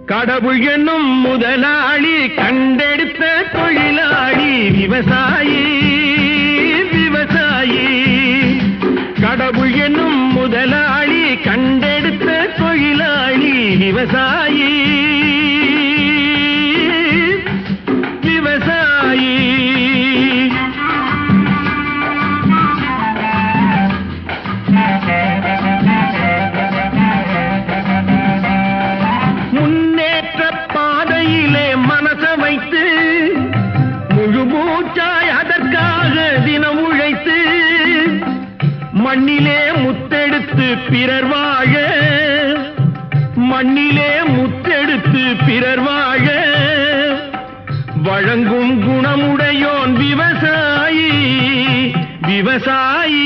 கடவுள் என்னும் முதலாளி கண்டெடுத்த தொழிலாளி விவசாயி விவசாயி. கடவுள் என்னும் முதலாளி கண்டெடுத்த தொழிலாளி விவசாயி விவசாயி. முன்னேற்ற பாதையிலே மனச வைத்து முழு மூச்சாய் அதற்காக தினம் உழைத்து மண்ணிலே முத்தெடுத்து பிறர் வாழ மண்ணிலே முத்தெடுத்து பிறர் வாழ வழங்கும் குணமுடையோன் விவசாயி விவசாயி.